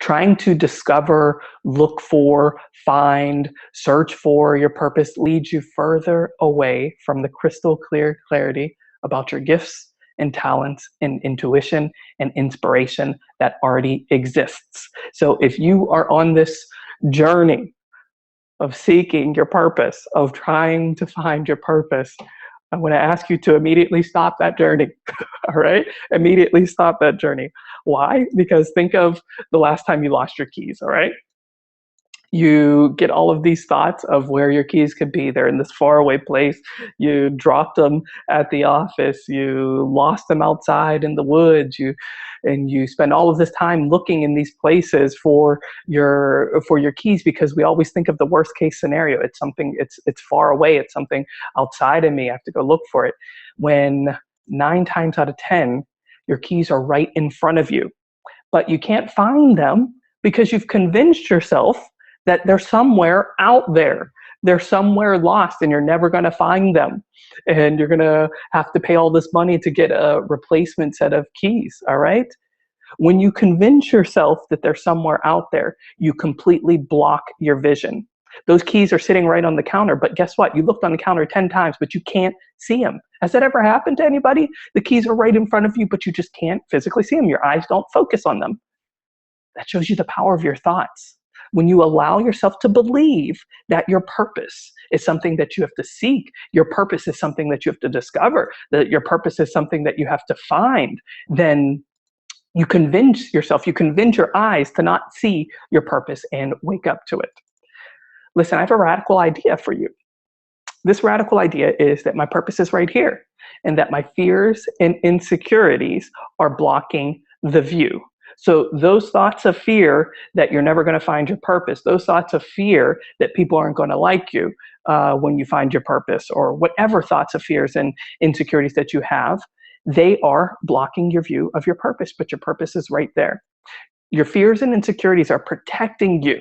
Trying to discover, look for, find, search for your purpose leads you further away from the crystal clear clarity about your gifts and talents and intuition and inspiration that already exists. So if you are on this journey of seeking your purpose, of trying to find your purpose, I'm going to ask you to immediately stop that journey. All right? Immediately stop that journey. Why? Because think of the last time you lost your keys. All right? You get all of these thoughts of where your keys could be. They're in this faraway place. You dropped them at the office. You lost them outside in the woods. You spend all of this time looking in these places for your keys, because we always think of the worst case scenario. It's something, it's far away. It's something outside of me. I have to go look for it. When 9 times out of 10, your keys are right in front of you, but you can't find them because you've convinced yourself that they're somewhere out there. They're somewhere lost and you're never going to find them. And you're going to have to pay all this money to get a replacement set of keys, all right? When you convince yourself that they're somewhere out there, you completely block your vision. Those keys are sitting right on the counter, but guess what? You looked on the counter 10 times, but you can't see them. Has that ever happened to anybody? The keys are right in front of you, but you just can't physically see them. Your eyes don't focus on them. That shows you the power of your thoughts. When you allow yourself to believe that your purpose is something that you have to seek, your purpose is something that you have to discover, that your purpose is something that you have to find, then you convince yourself, you convince your eyes to not see your purpose and wake up to it. Listen, I have a radical idea for you. This radical idea is that my purpose is right here, and that my fears and insecurities are blocking the view. So those thoughts of fear that you're never going to find your purpose, those thoughts of fear that people aren't going to like you when you find your purpose, or whatever thoughts of fears and insecurities that you have, they are blocking your view of your purpose, but your purpose is right there. Your fears and insecurities are protecting you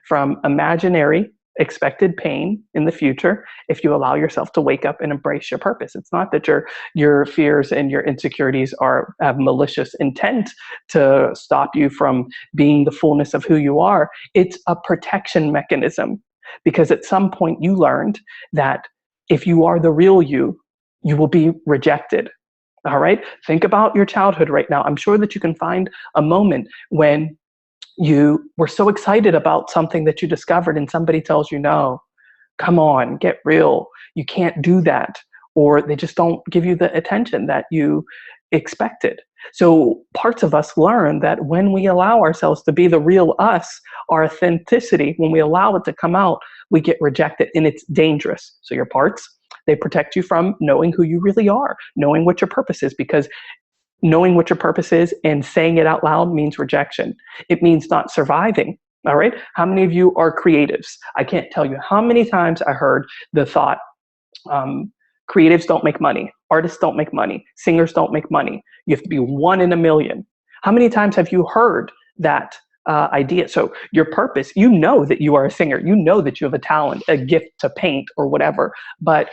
from imaginary expected pain in the future if you allow yourself to wake up and embrace your purpose. It's not that your fears and your insecurities have malicious intent to stop you from being the fullness of who you are. It's a protection mechanism, because at some point you learned that if you are the real you, you will be rejected. All right? Think about your childhood right now. I'm sure that you can find a moment when you were so excited about something that you discovered and somebody tells you, no, come on, get real. You can't do that. Or they just don't give you the attention that you expected. So parts of us learn that when we allow ourselves to be the real us, our authenticity, when we allow it to come out, we get rejected, and it's dangerous. So your parts, they protect you from knowing who you really are, knowing what your purpose is, because knowing what your purpose is and saying it out loud means rejection. It means not surviving. All right. How many of you are creatives? I can't tell you how many times I heard the thought, creatives don't make money. Artists don't make money. Singers don't make money. You have to be 1 in a million. How many times have you heard that idea? So your purpose, you know that you are a singer. You know that you have a talent, a gift to paint or whatever, but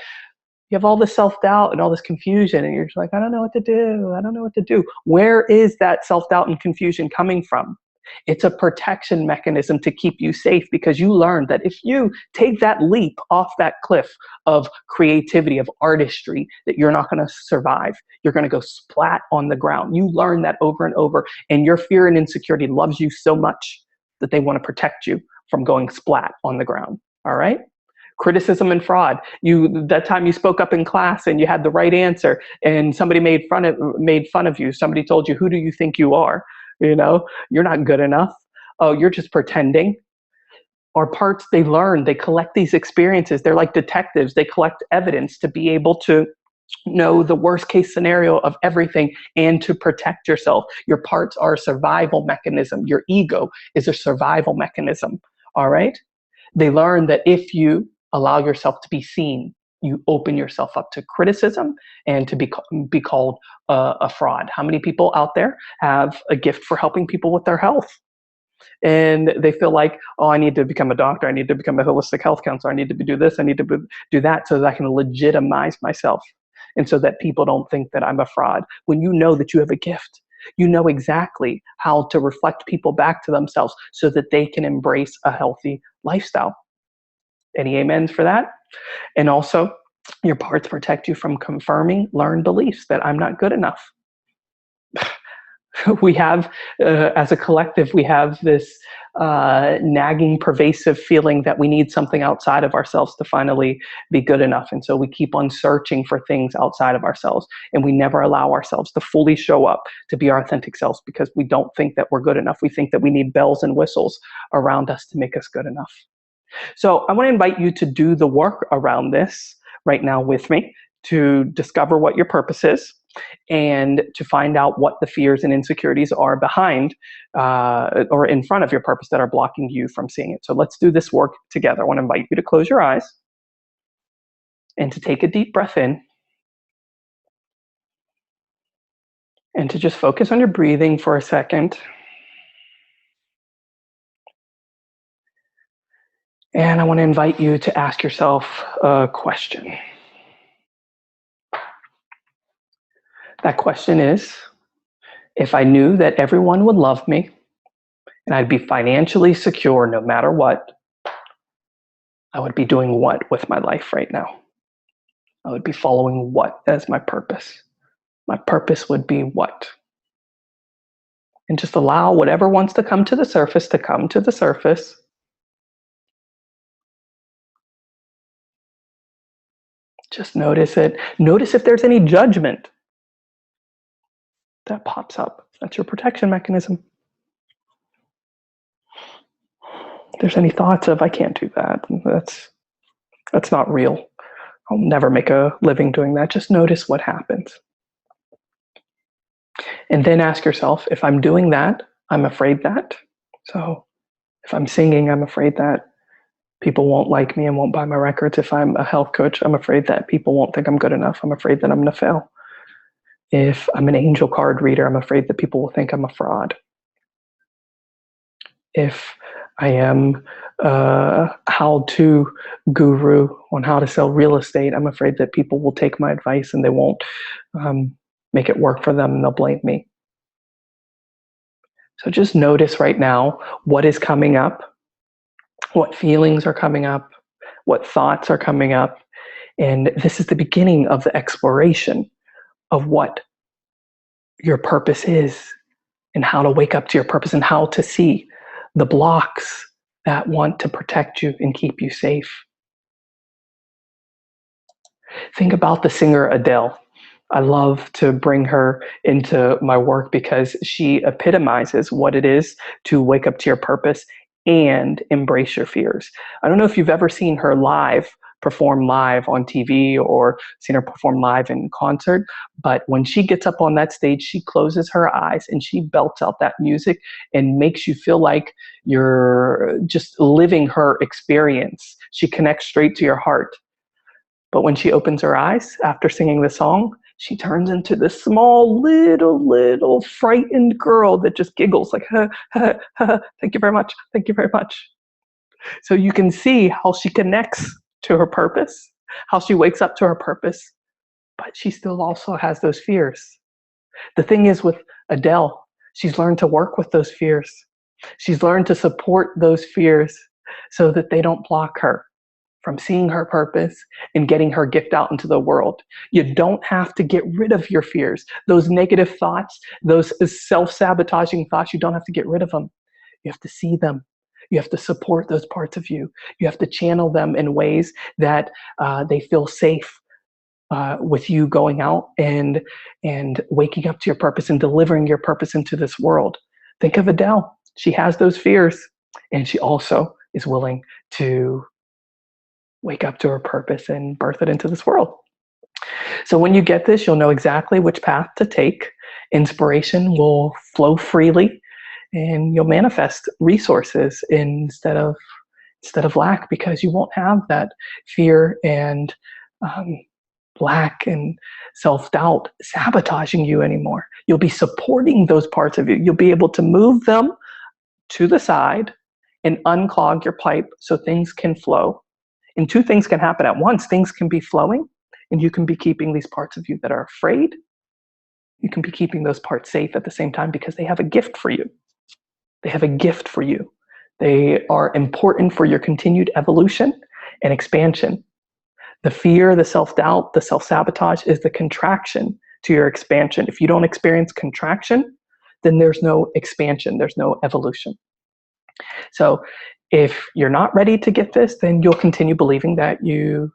you have all this self-doubt and all this confusion, and you're just like, I don't know what to do. I don't know what to do. Where is that self-doubt and confusion coming from? It's a protection mechanism to keep you safe, because you learned that if you take that leap off that cliff of creativity, of artistry, that you're not going to survive. You're going to go splat on the ground. You learn that over and over, and your fear and insecurity loves you so much that they want to protect you from going splat on the ground. All right? Criticism and fraud. That time you spoke up in class and you had the right answer, and somebody made fun of you. Somebody told you, who do you think you are? You know, you're not good enough. Oh, you're just pretending. Our parts, they learn, they collect these experiences. They're like detectives. They collect evidence to be able to know the worst case scenario of everything and to protect yourself. Your parts are a survival mechanism. Your ego is a survival mechanism. All right? They learn that if you allow yourself to be seen, you open yourself up to criticism and to be called a fraud. How many people out there have a gift for helping people with their health? And they feel like, oh, I need to become a doctor. I need to become a holistic health counselor. I need to do this. I need to do that so that I can legitimize myself, and so that people don't think that I'm a fraud. When you know that you have a gift, You know exactly how to reflect people back to themselves so that they can embrace a healthy lifestyle. Any amens for that? And also, your parts protect you from confirming learned beliefs that I'm not good enough. We have, as a collective, we have this nagging, pervasive feeling that we need something outside of ourselves to finally be good enough. And so we keep on searching for things outside of ourselves, and we never allow ourselves to fully show up to be our authentic selves because we don't think that we're good enough. We think that we need bells and whistles around us to make us good enough. So I want to invite you to do the work around this right now with me, to discover what your purpose is and to find out what the fears and insecurities are behind or in front of your purpose that are blocking you from seeing it. So let's do this work together. I want to invite you to close your eyes and to take a deep breath in and to just focus on your breathing for a second. And I want to invite you to ask yourself a question. That question is, if I knew that everyone would love me and I'd be financially secure no matter what, I would be doing what with my life right now? I would be following what as my purpose? My purpose would be what? And just allow whatever wants to come to the surface to come to the surface. Just notice it. Notice if there's any judgment that pops up. That's your protection mechanism. If there's any thoughts of, I can't do that, that's not real. I'll never make a living doing that. Just notice what happens. And then ask yourself, if I'm doing that, I'm afraid that. So if I'm singing, I'm afraid that people won't like me and won't buy my records. If I'm a health coach, I'm afraid that people won't think I'm good enough. I'm afraid that I'm going to fail. If I'm an angel card reader, I'm afraid that people will think I'm a fraud. If I am a how-to guru on how to sell real estate, I'm afraid that people will take my advice and they won't make it work for them and they'll blame me. So just notice right now what is coming up, what feelings are coming up, what thoughts are coming up. And this is the beginning of the exploration of what your purpose is and how to wake up to your purpose and how to see the blocks that want to protect you and keep you safe. Think about the singer Adele. I love to bring her into my work because she epitomizes what it is to wake up to your purpose and embrace your fears. I don't know if you've ever seen her perform live on TV or seen her perform live in concert, but when she gets up on that stage, she closes her eyes and she belts out that music and makes you feel like you're just living her experience. She connects straight to your heart. But when she opens her eyes after singing the song, she turns into this small, little frightened girl that just giggles like, ha, ha, ha, thank you very much, thank you very much. So you can see how she connects to her purpose, how she wakes up to her purpose, but she still also has those fears. The thing is with Adele, she's learned to work with those fears. She's learned to support those fears so that they don't block her from seeing her purpose and getting her gift out into the world. You don't have to get rid of your fears. Those negative thoughts, those self-sabotaging thoughts, you don't have to get rid of them. You have to see them. You have to support those parts of you. You have to channel them in ways that they feel safe with you going out and waking up to your purpose and delivering your purpose into this world. Think of Adele. She has those fears, and she also is willing to wake up to her purpose and birth it into this world. So when you get this, you'll know exactly which path to take. Inspiration will flow freely, and you'll manifest resources instead of lack, because you won't have that fear and lack and self-doubt sabotaging you anymore. You'll be supporting those parts of you. You'll be able to move them to the side and unclog your pipe so things can flow. And two things can happen at once. Things can be flowing, and you can be keeping these parts of you that are afraid You can be keeping those parts safe at the same time because they have a gift for you. They have a gift for you. They are important for your continued evolution and expansion. The fear, the self-doubt, the self-sabotage is the contraction to your expansion. If you don't experience contraction, then there's no expansion, there's no evolution. So if you're not ready to get this, then you'll continue believing that you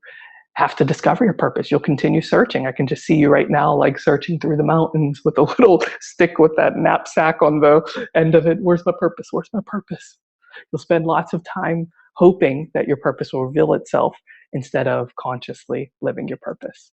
have to discover your purpose. You'll continue searching. I can just see you right now, like searching through the mountains with a little stick with that knapsack on the end of it. Where's my purpose? Where's my purpose? You'll spend lots of time hoping that your purpose will reveal itself instead of consciously living your purpose.